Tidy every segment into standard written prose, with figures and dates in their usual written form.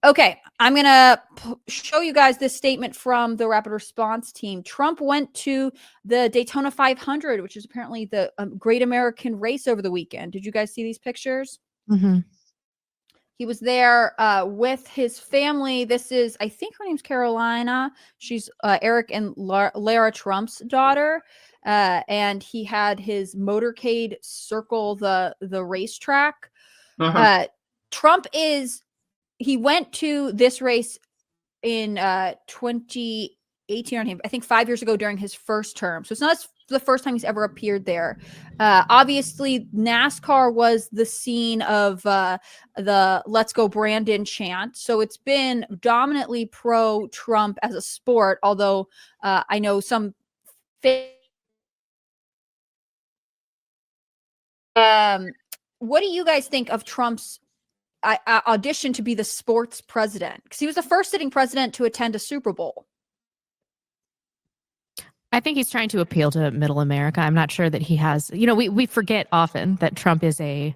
Okay, I'm going to show you guys this statement from the rapid response team. Trump went to the Daytona 500, which is apparently the great American race over the weekend. Did you guys see these pictures? Mm-hmm. He was there with his family. This is, I think her name's Carolina. She's Eric and Lara Trump's daughter. And he had his motorcade circle the racetrack. Trump he went to this race in 2018, I think 5 years ago during his first term. So it's not the first time he's ever appeared there. Obviously, NASCAR was the scene of the Let's Go Brandon chant. So it's been dominantly pro-Trump as a sport, although I know some what do you guys think of Trump's audition to be the sports president? Because he was the first sitting president to attend a Super Bowl. I think he's trying to appeal to middle America. I'm not sure that he has, we forget often that Trump is a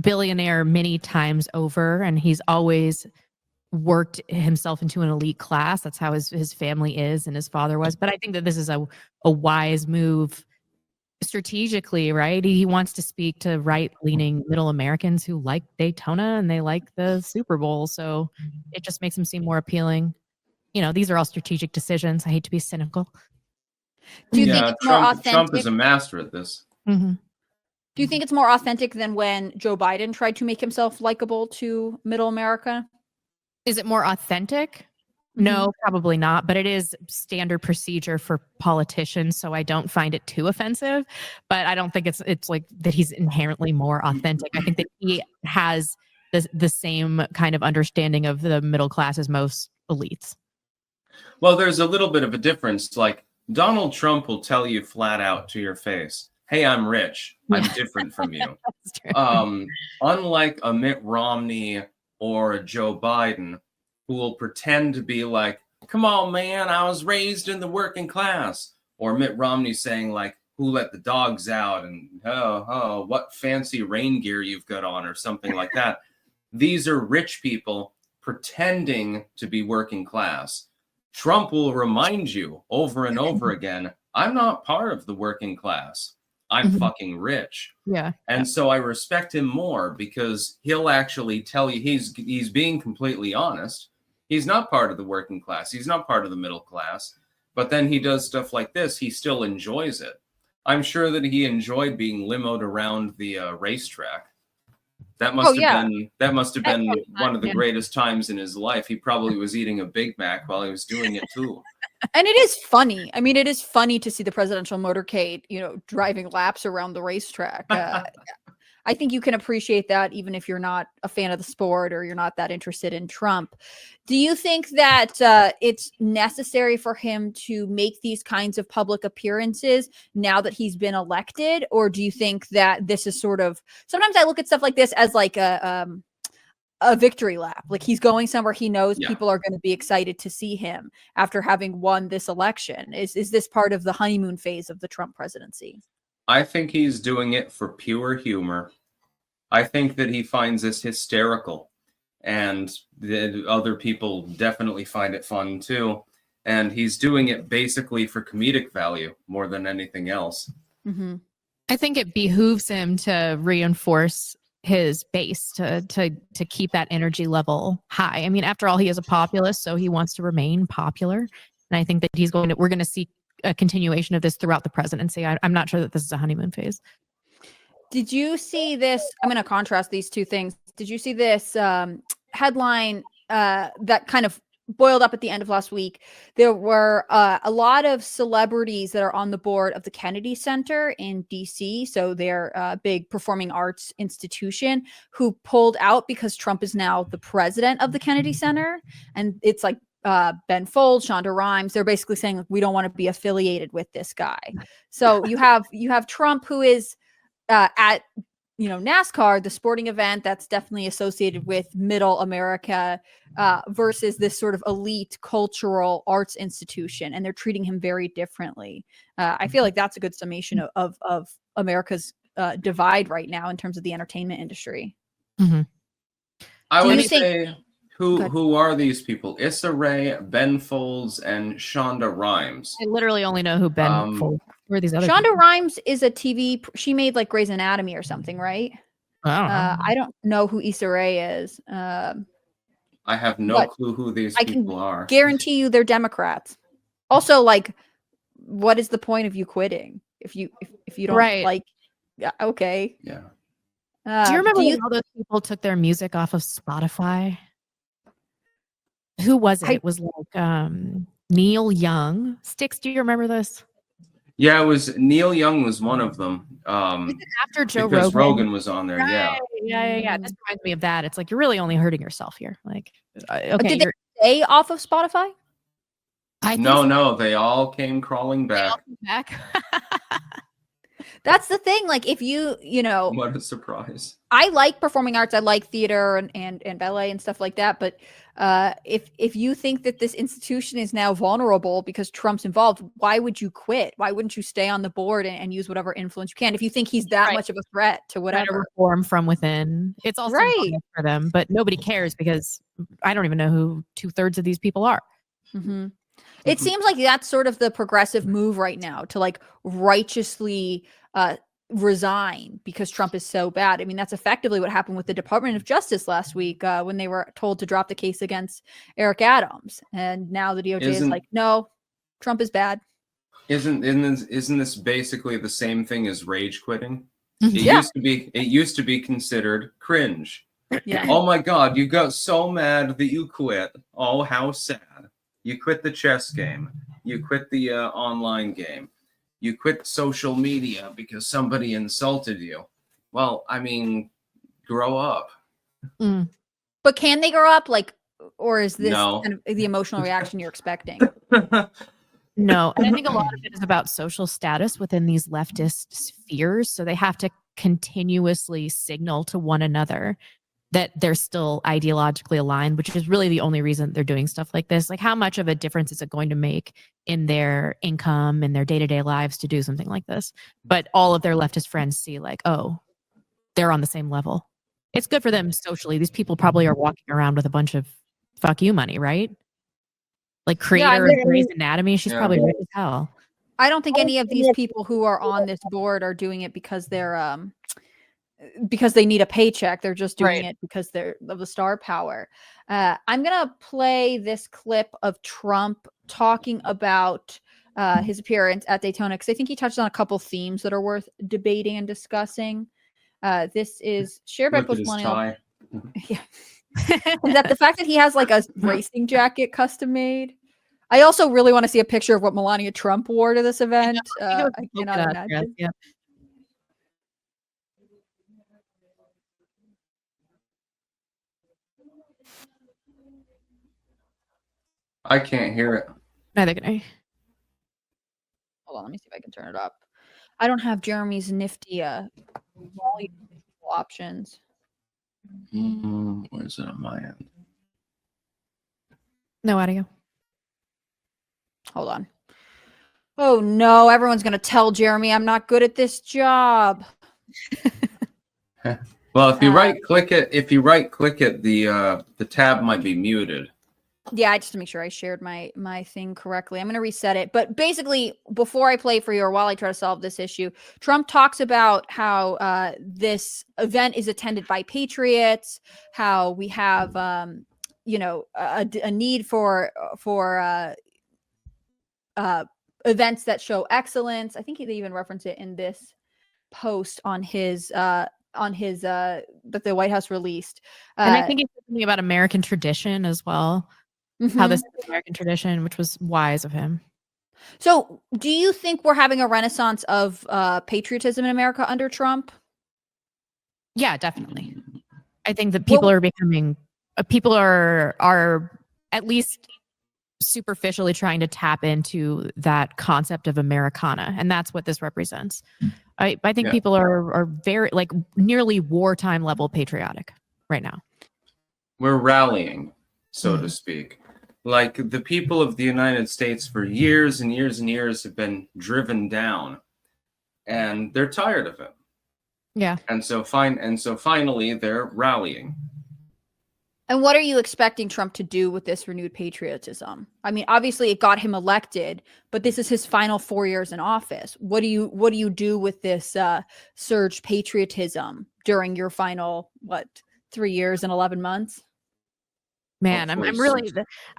billionaire many times over, and he's always worked himself into an elite class. That's how his family is and his father was. But I think that this is a wise move strategically, right? He wants to speak to right-leaning middle Americans who like Daytona and they like the Super Bowl. So it just makes him seem more appealing. These are all strategic decisions. I hate to be cynical. Do you think it's more authentic? Trump is a master at this. Mm-hmm. Do you think it's more authentic than when Joe Biden tried to make himself likable to middle America? Is it more authentic? No, probably not. But it is standard procedure for politicians, so I don't find it too offensive. But I don't think it's like that he's inherently more authentic. I think that he has the same kind of understanding of the middle class as most elites. Well, there's a little bit of a difference. Like, Donald Trump will tell you flat out to your face, hey, I'm rich. I'm different from you. Unlike a Mitt Romney or a Joe Biden, who will pretend to be like, come on, man, I was raised in the working class. Or Mitt Romney saying like, who let the dogs out? And, what fancy rain gear you've got on, or something like that. These are rich people pretending to be working class. Trump will remind you over and over again, I'm not part of the working class. I'm fucking rich. Yeah. And so I respect him more because he'll actually tell you he's being completely honest. He's not part of the working class. He's not part of the middle class. But then he does stuff like this. He still enjoys it. I'm sure that he enjoyed being limoed around the racetrack. That must have been one of the greatest times in his life. He probably was eating a Big Mac while he was doing it too. And it is funny. I mean, it is funny to see the presidential motorcade, driving laps around the racetrack. I think you can appreciate that even if you're not a fan of the sport or you're not that interested in Trump. Do you think that it's necessary for him to make these kinds of public appearances now that he's been elected? Or do you think that this is sort of, sometimes I look at stuff like this as like a victory lap. Like he's going somewhere he knows people are going to be excited to see him after having won this election. Is this part of the honeymoon phase of the Trump presidency? I think he's doing it for pure humor. I think that he finds this hysterical, and the other people definitely find it fun too. And he's doing it basically for comedic value more than anything else. Mm-hmm. I think it behooves him to reinforce his base, to keep that energy level high. I mean, after all, he is a populist, so he wants to remain popular. And I think that we're going to see a continuation of this throughout the presidency. I'm not sure that this is a honeymoon phase. Did you see this? I'm going to contrast these two things. Did you see this headline that kind of boiled up at the end of last week? There were a lot of celebrities that are on the board of the Kennedy Center in DC. So they're a big performing arts institution who pulled out because Trump is now the president of the Kennedy Center. And it's like Ben Folds, Shonda Rhimes, they're basically saying like, we don't want to be affiliated with this guy. So you have Trump, who is at NASCAR, the sporting event that's definitely associated with middle America, versus this sort of elite cultural arts institution, and they're treating him very differently. I feel like that's a good summation of America's divide right now in terms of the entertainment industry. Mm-hmm. I would say Who are these people? Issa Rae, Ben Folds, and Shonda Rhimes. I literally only know who Ben Folds. Who are these other Shonda people? Rhimes is a TV. She made like Grey's Anatomy or something, right? I don't know. I don't know who Issa Rae is. I have no clue who these people are. Guarantee you they're Democrats. Also, like, what is the point of you quitting if you don't like? Yeah, okay. Yeah. Do you remember when all those people took their music off of Spotify? Who was it? It was like Neil Young. Styx, do you remember this? Yeah, it was Neil Young was one of them. After Joe because Rogan was on there. Right. Yeah. This reminds me of that. It's like you're really only hurting yourself here. Like, okay, did they stay off of Spotify? No, they all came crawling back. That's the thing. Like, if you know, what a surprise. I like performing arts. I like theater and ballet and stuff like that. But if you think that this institution is now vulnerable because Trump's involved, why would you quit? Why wouldn't you stay on the board and use whatever influence you can? If you think he's that much of a threat to whatever. Reform from within. It's also for them, but nobody cares because I don't even know who 2/3 of these people are. Mm-hmm. It seems like that's sort of the progressive move right now, to like righteously resign because Trump is so bad. I mean, that's effectively what happened with the Department of Justice last week when they were told to drop the case against Eric Adams. And now the DOJ is like, no, Trump is bad. Isn't this basically the same thing as rage quitting? It used to be considered cringe. Yeah. Oh my God, you got so mad that you quit. Oh, how sad. You quit the chess game. You quit the online game. You quit social media because somebody insulted you. Well, I mean, grow up. But can they grow up? Like, or is this kind of the emotional reaction you're expecting? No. And I think a lot of it is about social status within these leftist spheres. So they have to continuously signal to one another that they're still ideologically aligned, which is really the only reason they're doing stuff like this. Like, how much of a difference is it going to make in their income and their day-to-day lives to do something like this? But all of their leftist friends see like, oh, they're on the same level. It's good for them socially. These people probably are walking around with a bunch of fuck you money, right? Like creator of Grey's Anatomy, she's probably rich as hell. I don't think any of these people who are on this board are doing it because they're because they need a paycheck. They're just doing it because they're of the star power. I'm gonna play this clip of Trump talking about his appearance at Daytona because I think he touched on a couple themes that are worth debating and discussing. This is shared by Post Millennial. Yeah. Is that the fact that he has like a racing jacket custom made? I also really want to see a picture of what Melania Trump wore to this event. I cannot imagine. Yeah. I can't hear it. Neither can I. Hold on, let me see if I can turn it up. I don't have Jeremy's nifty volume options. Where's it on my end? No audio. Hold on. Oh no, everyone's gonna tell Jeremy I'm not good at this job. Well, if you right click it, the tab might be muted. Yeah, just to make sure I shared my thing correctly. I'm going to reset it. But basically, before I play for you or while I try to solve this issue, Trump talks about how this event is attended by patriots, how we have, a need for events that show excellence. I think they even reference it in this post on his that the White House released. And I think it's something about American tradition as well. Mm-hmm. How this is American tradition, which was wise of him. So do you think we're having a renaissance of patriotism in America under Trump? Yeah, definitely. I think that people are becoming, people are at least superficially trying to tap into that concept of Americana. And that's what this represents. I think people are very, like, nearly wartime level patriotic right now. We're rallying, so to speak. Like, the people of the United States for years and years and years have been driven down, and they're tired of it. Yeah. And so finally they're rallying. And what are you expecting Trump to do with this renewed patriotism? I mean, obviously it got him elected, but this is his final 4 years in office. What do you do with this surged patriotism during your final 3 years and 11 months? Man, I'm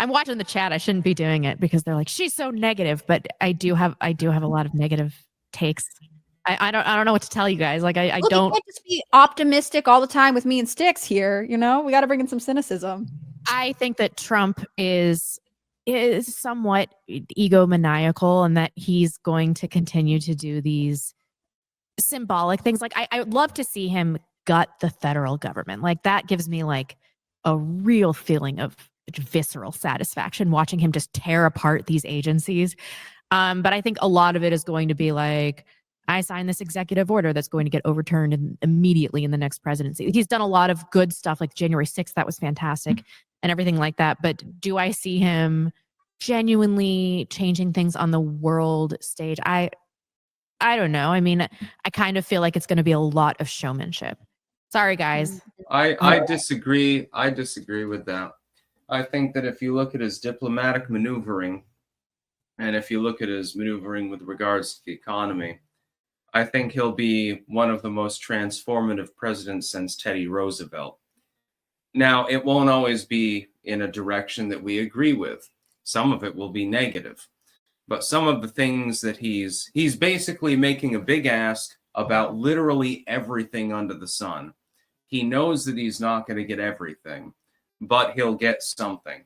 watching the chat. I shouldn't be doing it because they're like, she's so negative, but I do have a lot of negative takes. I don't know what to tell you guys. Like I Look, don't. You can't just be optimistic all the time with me and Styx here. You know, we got to bring in some cynicism. I think that Trump is somewhat egomaniacal, and that he's going to continue to do these symbolic things. Like I would love to see him gut the federal government. Like that gives me like a real feeling of visceral satisfaction watching him just tear apart these agencies. But I think a lot of it is going to be like, I signed this executive order that's going to get overturned immediately in the next presidency. He's done a lot of good stuff, like January 6th, that was fantastic, and everything like that. But do I see him genuinely changing things on the world stage? I don't know. I mean, I kind of feel like it's going to be a lot of showmanship. Sorry, guys. I disagree. I disagree with that. I think that if you look at his diplomatic maneuvering, and if you look at his maneuvering with regards to the economy, I think he'll be one of the most transformative presidents since Teddy Roosevelt. Now, it won't always be in a direction that we agree with. Some of it will be negative. But some of the things that he's basically making a big ask about literally everything under the sun. He knows that he's not going to get everything, but he'll get something.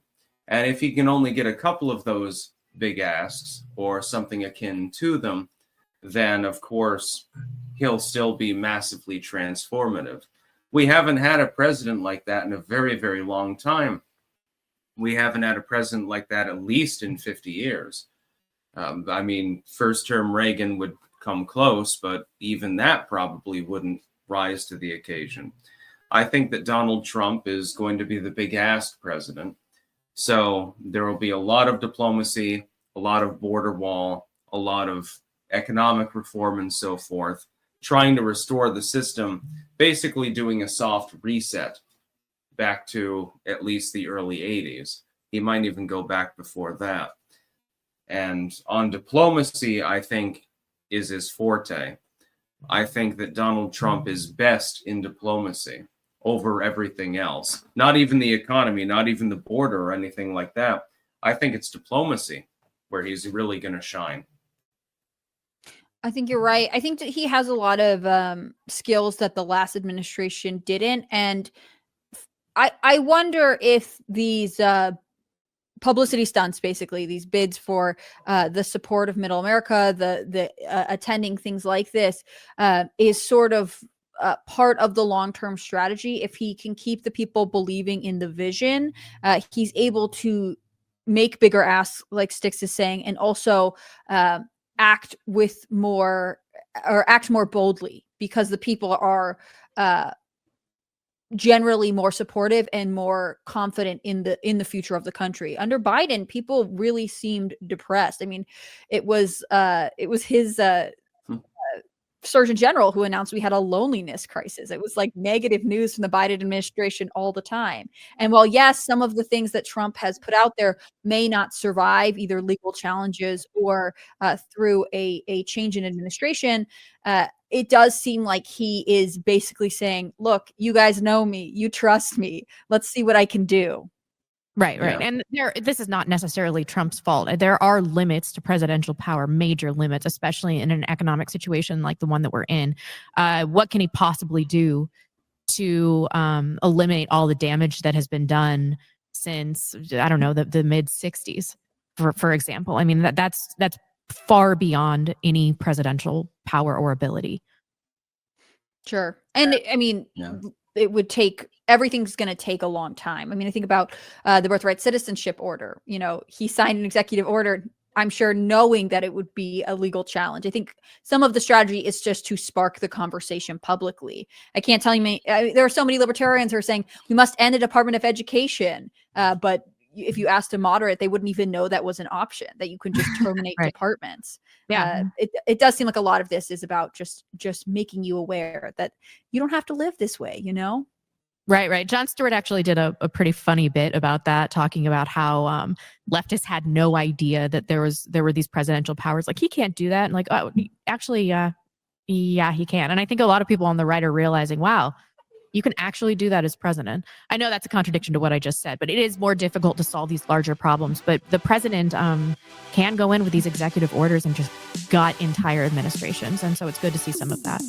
And if he can only get a couple of those big asks or something akin to them, then of course he'll still be massively transformative. We haven't had a president like that in a very, very long time. We haven't had a president like that at least in 50 years. I mean, first term Reagan would come close, but even that probably wouldn't rise to the occasion. I think that Donald Trump is going to be the big ask president. So there will be a lot of diplomacy, a lot of border wall, a lot of economic reform and so forth, trying to restore the system, basically doing a soft reset back to at least the early 80s. He might even go back before that. And on diplomacy, I think, is his forte. I think that Donald Trump is best in diplomacy over everything else. Not even the economy, not even the border or anything like that. I think it's diplomacy where he's really going to shine. I think you're right. I think that he has a lot of skills that the last administration didn't. And I wonder if these publicity stunts, basically these bids for the support of middle America, the attending things like this, is sort of part of the long-term strategy. If he can keep the people believing in the vision, he's able to make bigger asks, like Styx is saying, and also act more boldly, because the people are generally more supportive and more confident in the future of the country. Under Biden, people really seemed depressed. I mean, it was his Surgeon General who announced we had a loneliness crisis. It was like negative news from the Biden administration all the time. And while, yes, some of the things that Trump has put out there may not survive either legal challenges or through a change in administration, it does seem like he is basically saying, look, you guys know me, you trust me, let's see what I can do. Right. And this is not necessarily Trump's fault. There are limits to presidential power, major limits, especially in an economic situation like the one that we're in. What can he possibly do to eliminate all the damage that has been done since, I don't know, the mid 60s, for example? I mean, that's far beyond any presidential power or ability. Sure. And I mean, it would take, everything's going to take a long time. I mean, I think about the birthright citizenship order. You know, he signed an executive order, I'm sure, knowing that it would be a legal challenge. I think some of the strategy is just to spark the conversation publicly. I can't tell you, there are so many libertarians who are saying we must end the Department of Education, but if you asked a moderate, they wouldn't even know that was an option, that you could just terminate right. departments. Yeah. It does seem like a lot of this is about just making you aware that you don't have to live this way, you know? Right. Jon Stewart actually did a pretty funny bit about that, talking about how leftists had no idea that there were these presidential powers. Like, he can't do that. And like, oh, actually, yeah, he can. And I think a lot of people on the right are realizing, wow, you can actually do that as president. I know that's a contradiction to what I just said, but it is more difficult to solve these larger problems. But the president can go in with these executive orders and just gut entire administrations. And so it's good to see some of that.